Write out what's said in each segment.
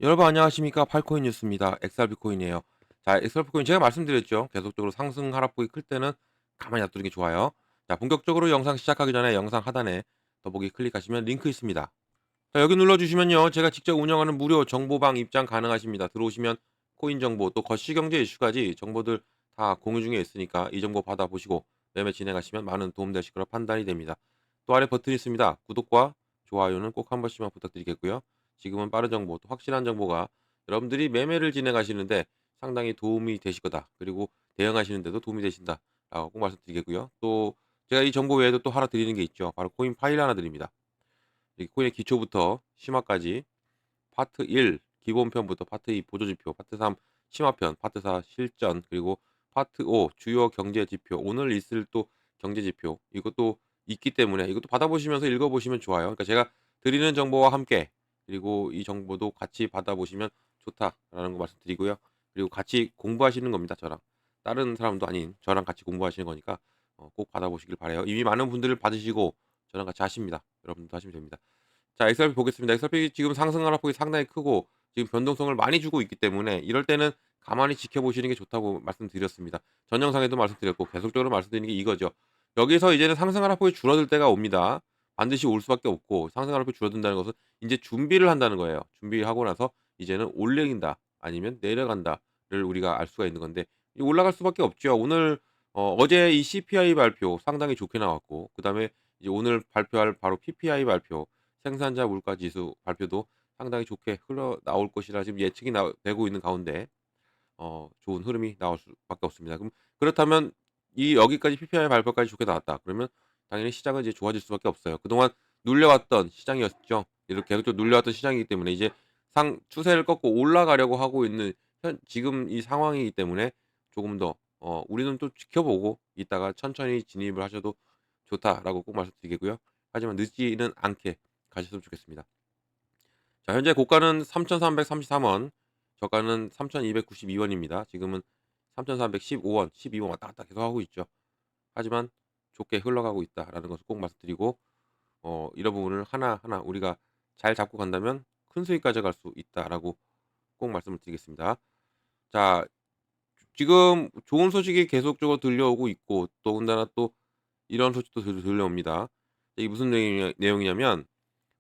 여러분 안녕하십니까? 팔코인 뉴스입니다. XRP 코인이에요. 자, XRP 코인 제가 말씀드렸죠. 계속적으로 상승 하락폭이 클 때는 가만히 놔두는 게 좋아요. 자, 본격적으로 영상 시작하기 전에 영상 하단에 더보기 클릭하시면 링크 있습니다. 자, 여기 눌러주시면요. 제가 직접 운영하는 무료 정보방 입장 가능하십니다. 들어오시면 코인 정보 또 거시경제 이슈까지 정보들 다 공유 중에 있으니까 이 정보 받아보시고 매매 진행하시면 많은 도움 되실 거라 판단이 됩니다. 또 아래 버튼 있습니다. 구독과 좋아요는 꼭 한 번씩만 부탁드리겠고요. 지금은 빠른 정보 또 확실한 정보가 여러분들이 매매를 진행하시는데 상당히 도움이 되실 거다. 그리고 대응하시는데도 도움이 되신다라고 꼭 말씀드리겠고요. 또 제가 이 정보 외에도 또 하나 드리는 게 있죠. 바로 코인 파일 하나 드립니다. 이 코인의 기초부터 심화까지 파트 1 기본편부터 파트 2 보조지표, 파트 3 심화편, 파트 4 실전, 그리고 파트 5 주요 경제지표, 오늘 있을 또 경제지표 이것도 있기 때문에 이것도 받아보시면서 읽어보시면 좋아요. 그러니까 제가 드리는 정보와 함께 그리고 이 정보도 같이 받아보시면 좋다라는 거 말씀드리고요. 그리고 같이 공부하시는 겁니다, 저랑. 다른 사람도 아닌 저랑 같이 공부하시는 거니까 꼭 받아보시길 바라요. 이미 많은 분들을 받으시고 저랑 같이 하십니다. 여러분도 하시면 됩니다. 자, XRP 보겠습니다. XRP 지금 상승 하락폭이 상당히 크고 지금 변동성을 많이 주고 있기 때문에 이럴 때는 가만히 지켜보시는 게 좋다고 말씀드렸습니다. 전 영상에도 말씀드렸고 계속적으로 말씀드리는 게 이거죠. 여기서 이제는 상승 하락폭이 줄어들 때가 옵니다. 반드시 올 수밖에 없고 상승 하락폭이 줄어든다는 것은 이제 준비를 한다는 거예요. 준비하고 나서 이제는 올라간다 아니면 내려간다를 우리가 알 수가 있는 건데 올라갈 수밖에 없죠. 오늘 어제 이 CPI 발표 상당히 좋게 나왔고 그다음에 이제 오늘 발표할 바로 PPI 발표 생산자 물가 지수 발표도 상당히 좋게 흘러나올 것이라 지금 예측이 되고 있는 가운데 좋은 흐름이 나올 수밖에 없습니다. 그럼 그렇다면 이 여기까지 PPI 발표까지 좋게 나왔다. 그러면 당연히 시장은 이제 좋아질 수밖에 없어요. 그동안 눌려왔던 시장이었죠. 이렇게 계속 눌려왔던 시장이기 때문에 이제 상 추세를 꺾고 올라가려고 하고 있는 지금 이 상황이기 때문에 조금 더 우리는 또 지켜보고 이따가 천천히 진입을 하셔도 좋다라고 꼭 말씀드리겠고요. 하지만 늦지는 않게 가셨으면 좋겠습니다. 자, 현재 고가는 3,333 원, 저가는 3,292 원입니다. 지금은 3,315 원, 12원 왔다 갔다 계속하고 있죠. 하지만 좋게 흘러가고 있다라는 것을 꼭 말씀드리고 이런 부분을 하나하나 우리가 잘 잡고 간다면 큰 수익 가져갈 수 있다라고 꼭 말씀을 드리겠습니다. 자, 지금 좋은 소식이 계속적으로 들려오고 있고 더군다나 또 이런 소식도 들려옵니다. 이게 무슨 내용이냐면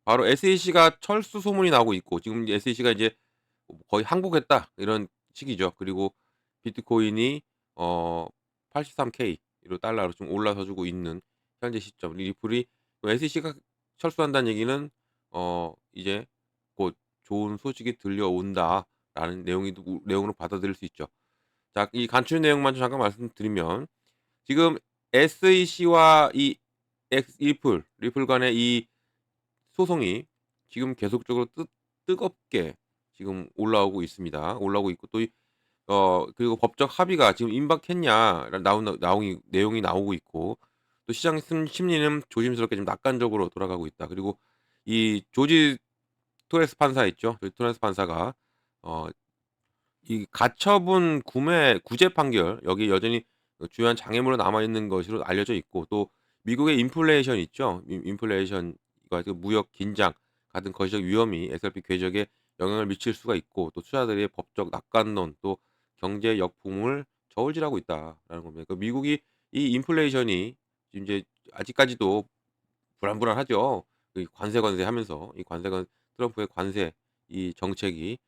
바로 SEC가 철수 소문이 나고 있고 지금 SEC가 이제 거의 항복했다 이런 시기죠. 그리고 비트코인이 어 83K로 달러로 좀 올라서 주고 있는 현재 시점. 리플이 SEC가 철수한다는 얘기는 이제 곧 좋은 소식이 들려온다라는 내용으로 받아들일 수 있죠. 자, 이 간추린 내용만 좀 잠깐 말씀드리면 지금 SEC와 이 리플 간의 이 소송이 지금 계속적으로 뜨겁게 지금 올라오고 있습니다. 올라오고 있고 또 그리고 법적 합의가 지금 임박했냐라는 나온 내용이 나오고 있고 또 시장 심리는 조심스럽게 좀 낙관적으로 돌아가고 있다. 그리고 이 조지 토레스 판사 있죠. 조지 토레스 판사가 어 이 가처분 구제 판결 여기 여전히 주요한 장애물로 남아 있는 것으로 알려져 있고 또 미국의 인플레이션 있죠. 인플레이션과 그 무역 긴장 같은 거시적 위험이 XRP 궤적에 영향을 미칠 수가 있고 또 투자들의 법적 낙관론 또 경제 역풍을 저울질하고 있다라는 겁니다. 그 미국이 이 인플레이션이 지금 이제 아직까지도 불안불안하죠. 이 관세하면서 이 관세건 트럼프의 관세 이 정책이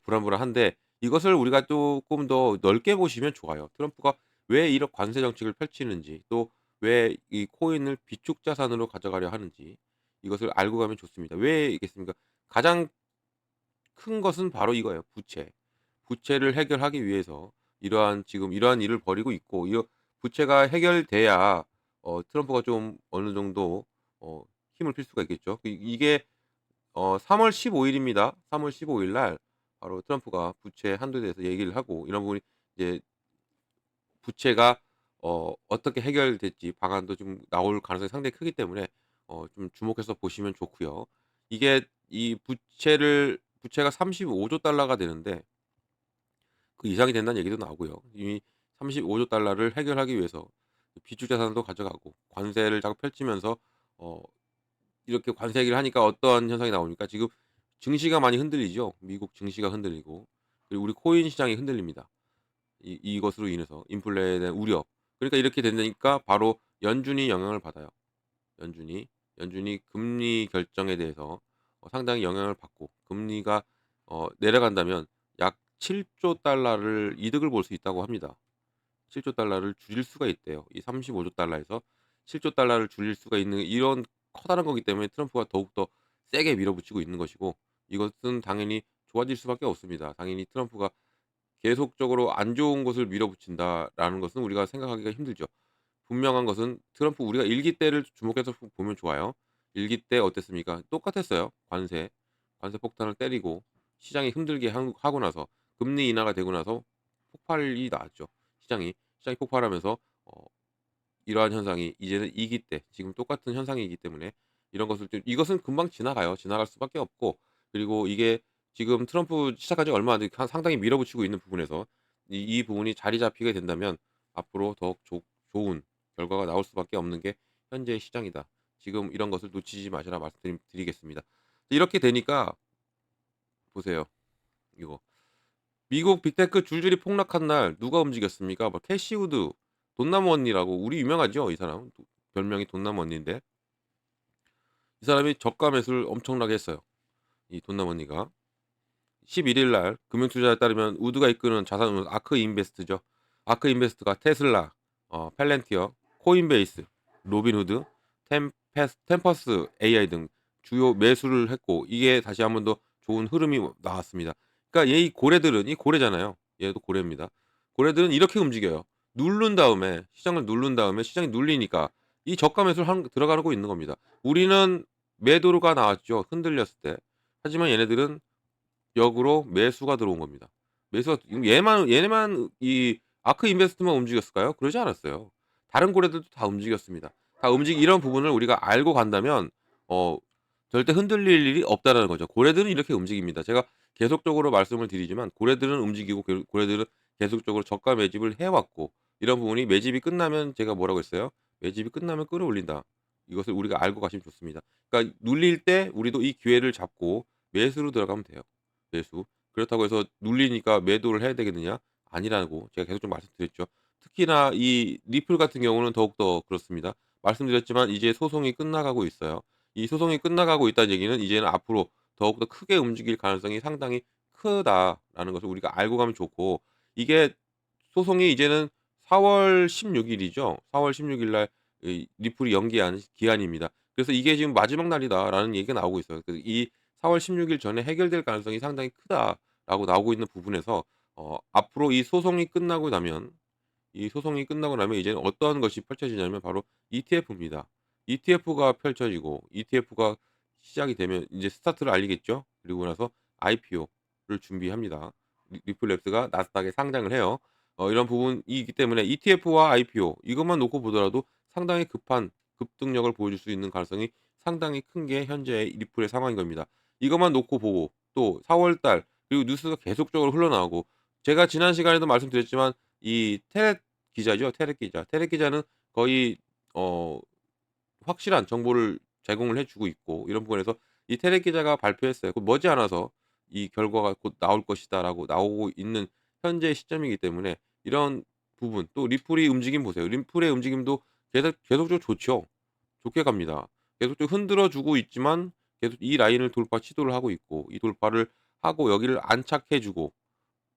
불안불안한데 이것을 우리가 쪼끔 더 넓게 보시면 좋아요. 트럼프가 왜 이런 관세 정책을 펼치는지 또 왜 이 코인을 비축 자산으로 가져가려 하는지 이것을 알고 가면 좋습니다. 왜 이겠습니까? 가장 큰 것은 바로 이거예요. 부채. 부채를 해결하기 위해서 이러한 일을 벌이고 있고 이 부채가 해결돼야 트럼프가 좀 어느 정도 힘을 필 수가 있겠죠. 이게 3월 15 일입니다. 3월 15일 날 바로 트럼프가 부채 한도에 대해서 얘기를 하고 이런 부분이 이제 부채가 어떻게 해결될지 방안도 좀 나올 가능성이 상당히 크기 때문에 좀 주목해서 보시면 좋고요. 이게 이 부채가 35조 달러가 되는데 그 이상이 된다는 얘기도 나오고요. 이미 35조 달러를 해결하기 위해서 비축 자산도 가져가고 관세를 자꾸 펼치면서 어 이렇게 관세 얘기를 하니까 어떤 현상이 나오니까 지금 증시가 많이 흔들리죠. 미국 증시가 흔들리고 그리고 우리 코인 시장이 흔들립니다. 이것으로 인해서 인플레에 대한 우려. 그러니까 이렇게 된다니까 바로 연준이 영향을 받아요. 연준이. 연준이 금리 결정에 대해서 상당히 영향을 받고 금리가 내려간다면 약 7조 달러를 이득을 볼 수 있다고 합니다. 7조 달러를 줄일 수가 있대요. 이 35조 달러에서 7조 달러를 줄일 수가 있는 이런 커다란 거기 때문에 트럼프가 더욱더 세게 밀어붙이고 있는 것이고 이것은 당연히 좋아질 수밖에 없습니다. 당연히 트럼프가 계속적으로 안 좋은 것을 밀어붙인다라는 것은 우리가 생각하기가 힘들죠. 분명한 것은 트럼프 우리가 일기 때를 주목해서 보면 좋아요. 일기 때 어땠습니까? 똑같았어요. 관세 폭탄을 때리고 시장이 흔들게 하고 나서 금리 인하가 되고 나서 폭발이 나왔죠. 시장이 폭발하면서 이러한 현상이 이제는 2기 때 지금 똑같은 현상이기 때문에 이런 것을 좀 이것은 금방 지나가요. 지나갈 수밖에 없고 그리고 이게 지금 트럼프 시작한 지 얼마 안 돼 상당히 밀어붙이고 있는 부분에서 이 부분이 자리 잡히게 된다면 앞으로 더욱 좋은 결과가 나올 수밖에 없는 게 현재의 시장이다. 지금 이런 것을 놓치지 마시라 말씀드리겠습니다. 이렇게 되니까 보세요. 이거 미국 빅테크 줄줄이 폭락한 날 누가 움직였습니까? 뭐 캐시 우드, 돈나무 언니라고 우리 유명하죠, 이 사람. 별명이 돈나무 언니인데 이 사람이 저가 매수를 엄청나게 했어요. 이 돈나무 언니가 11일 날 금융투자에 따르면 우드가 이끄는 자산운용 아크 인베스트죠. 아크 인베스트가 테슬라, 팔렌티어, 코인베이스, 로빈후드, 템퍼스 AI 등 주요 매수를 했고 이게 다시 한번 더 좋은 흐름이 나왔습니다. 그러니까 이 고래들은 이 고래잖아요. 얘도 고래입니다. 고래들은 이렇게 움직여요. 누른 다음에 시장을 누른 다음에 시장이 눌리니까 이 저가 매수를 들어가고 있는 겁니다. 우리는 매도가 나왔죠. 흔들렸을 때. 하지만 얘네들은 역으로 매수가 들어온 겁니다. 매수가 얘네만 이 아크 인베스트만 움직였을까요? 그러지 않았어요. 다른 고래들도 다 움직였습니다. 다 이런 부분을 우리가 알고 간다면 어 절대 흔들릴 일이 없다라는 거죠. 고래들은 이렇게 움직입니다. 제가 계속적으로 말씀을 드리지만 고래들은 움직이고 고래들은 계속적으로 저가 매집을 해 왔고 이런 부분이 매집이 끝나면 제가 뭐라고 했어요? "매집이 끝나면 끌어올린다." 이것을 우리가 알고 가시면 좋습니다. 그러니까 눌릴 때 우리도 이 기회를 잡고 매수로 들어가면 돼요. 매수. 그렇다고 해서 눌리니까 매도를 해야 되겠느냐? 아니라고 제가 계속 좀 말씀드렸죠. 특히나 이 리플 같은 경우는 더욱더 그렇습니다. 말씀드렸지만 이제 소송이 끝나가고 있어요. 이 소송이 끝나가고 있다는 얘기는 이제는 앞으로 더욱더 크게 움직일 가능성이 상당히 크다라는 것을 우리가 알고 가면 좋고 이게 소송이 이제는 4월 16 일이죠. 4월 16일 날 이 리플이 연기한 기한입니다. 그래서 "이게 지금 마지막 날이다."라는 얘기가 나오고 있어요. 그래서 이 4월 16일 전에 해결될 가능성이 상당히 크다라고 나오고 있는 부분에서 앞으로 이 소송이 끝나고 나면 이제는 어떠한 것이 펼쳐지냐면 바로 ETF입니다. ETF가 펼쳐지고 ETF가 시작이 되면 이제 스타트를 알리겠죠. 그리고 나서 IPO를 준비합니다. 리플랩스가 나스닥에 상장을 해요. 이런 부분이기 때문에 ETF와 IPO 이것만 놓고 보더라도 상당히 급등력을 보여줄 수 있는 가능성이 상당히 큰 게 현재의 리플의 상황인 겁니다. 이것만 놓고 보고 또 4월 달 그리고 뉴스가 계속적으로 흘러나오고 제가 지난 시간에도 말씀드렸지만 이 테렛 기자죠. 테렛 기자. 테렛 기자는 거의 어 확실한 정보를 제공을 해 주고 있고 이런 부분에서 이 테렛 기자가 발표했어요. 그 머지않아서 "이 결과가 곧 나올 것이다."라고 나오고 있는 현재 시점이기 때문에 이런 부분 또 리플의 움직임 보세요. 리플의 움직임도 계속적으로 좋죠. 좋게 갑니다. 계속적으로 흔들어 주고 있지만 계속 이 라인을 시도를 하고 있고 이 돌파를 하고 여기를 안착해 주고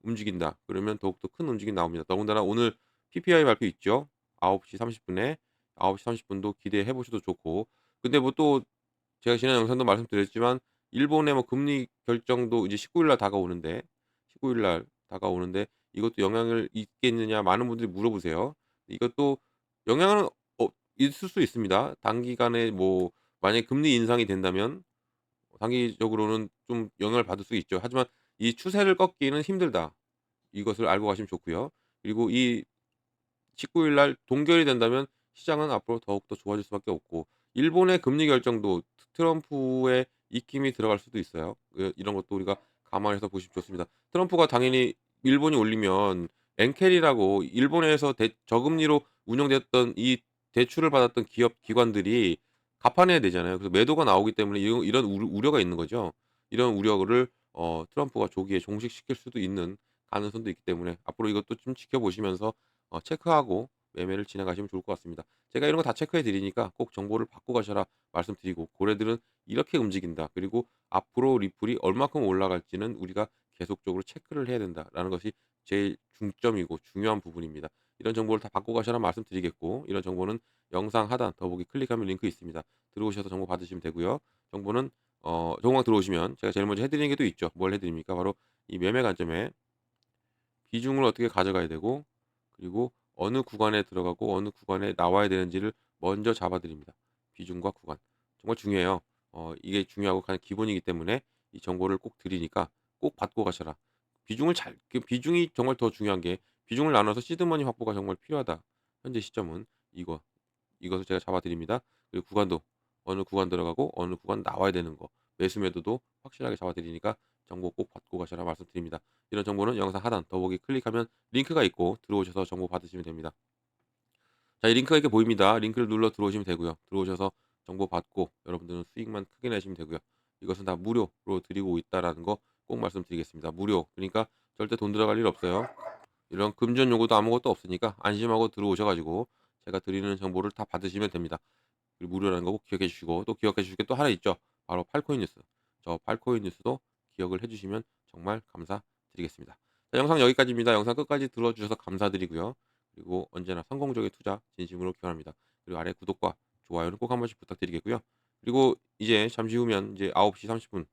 움직인다. 그러면 더욱더 큰 움직임이 나옵니다. 더군다나 오늘 PPI 발표 있죠. 9시 30 분에 9시 30 분도 기대해 보셔도 좋고 근데 뭐 또 제가 지난 영상도 말씀드렸지만 일본의 뭐 금리 결정도 이제 19일 날 다가오는데 19일 날 다가오는데 이것도 영향을 있겠느냐 많은 분들이 물어보세요. 이것도 영향은 있을 수 있습니다. 단기간에 뭐 만약에 금리 인상이 된다면 단기적으로는 좀 영향을 받을 수 있죠. 하지만 이 추세를 꺾기는 힘들다. 이것을 알고 가시면 좋고요. 그리고 이 19일 날 동결이 된다면 시장은 앞으로 더욱더 좋아질 수밖에 없고 일본의 금리 결정도 트럼프의 입김이 들어갈 수도 있어요. 이런 것도 우리가 감안해서 보시면 좋습니다. 트럼프가 당연히 일본이 올리면 엔켈이라고 일본에서 저금리로 운영됐던 이 대출을 받았던 기관들이 갚아내야 되잖아요. 그래서 매도가 나오기 때문에 이런 우려가 있는 거죠. 이런 우려를 트럼프가 조기에 종식시킬 수도 있는 가능성도 있기 때문에 앞으로 이것도 좀 지켜보시면서 체크하고 매매를 진행하시면 좋을 것 같습니다. 제가 이런 거 다 체크해 드리니까 꼭 정보를 받고 가셔라 말씀드리고, 고래들은 이렇게 움직인다. 그리고 앞으로 리플이 얼마큼 올라갈지는 우리가 계속적으로 체크를 해야 된다라는 것이 제일 중점이고 중요한 부분입니다. 이런 정보를 다 받고 가셔라 말씀드리겠고, 이런 정보는 영상 하단 더보기 클릭하면 링크 있습니다. 들어오셔서 정보 받으시면 되고요. 정보는 정보가 들어오시면 제가 제일 먼저 해 드리는 게 또 있죠. 뭘 해 드립니까? 바로 이 매매 관점에 비중을 어떻게 가져가야 되고, 그리고 어느 구간에 들어가고 어느 구간에 나와야 되는지를 먼저 잡아 드립니다. 비중과 구간. 정말 중요해요. 이게 중요하고 가장 기본이기 때문에 이 정보를 꼭 드리니까 꼭 받고 가셔라. 비중이 정말 더 중요한 게, 비중을 나눠서 시드머니 확보가 정말 필요하다. 현재 시점은 이것을 제가 잡아 드립니다. 그리고 구간도 어느 구간 들어가고 어느 구간 나와야 되는 거, 매수 매도도 확실하게 잡아 드리니까 정보 꼭 받고 가셔라 말씀드립니다. 이런 정보는 영상 하단 더보기 클릭하면 링크가 있고 들어오셔서 정보 받으시면 됩니다. 자, 이 링크가 이렇게 보입니다. 링크를 눌러 들어오시면 되고요. 들어오셔서 정보 받고 여러분들은 수익만 크게 내시면 되고요. 이것은 다 무료로 드리고 있다라는 거 꼭 말씀드리겠습니다. 무료. 그러니까 절대 돈 들어갈 일 없어요. 이런 금전 요구도 아무것도 없으니까 안심하고 들어오셔 가지고 제가 드리는 정보를 다 받으시면 됩니다. 그리고 무료라는 거 꼭 기억해 주시고, 또 기억해 주실 게 또 하나 있죠. 바로 팔코인 뉴스. 저 팔코인 뉴스도 기억을 해 주시면 정말 감사드리겠습니다. 자, 영상 여기까지입니다. 영상 끝까지 들어 주셔서 감사드리고요. 그리고 언제나 성공적인 투자 진심으로 기원합니다. 그리고 아래 구독과 좋아요는 꼭 한 번씩 부탁드리겠고요. 그리고 이제 잠시 후면 이제 9시 30분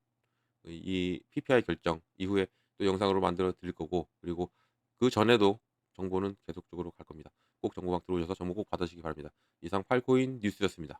이 PPI 결정 이후에 또 영상으로 만들어 드릴 거고, 그리고 그전에도 정보는 계속적으로 갈 겁니다. 꼭 정보방 들어오셔서 정보 꼭 받으시기 바랍니다. 이상 팔코인 뉴스였습니다.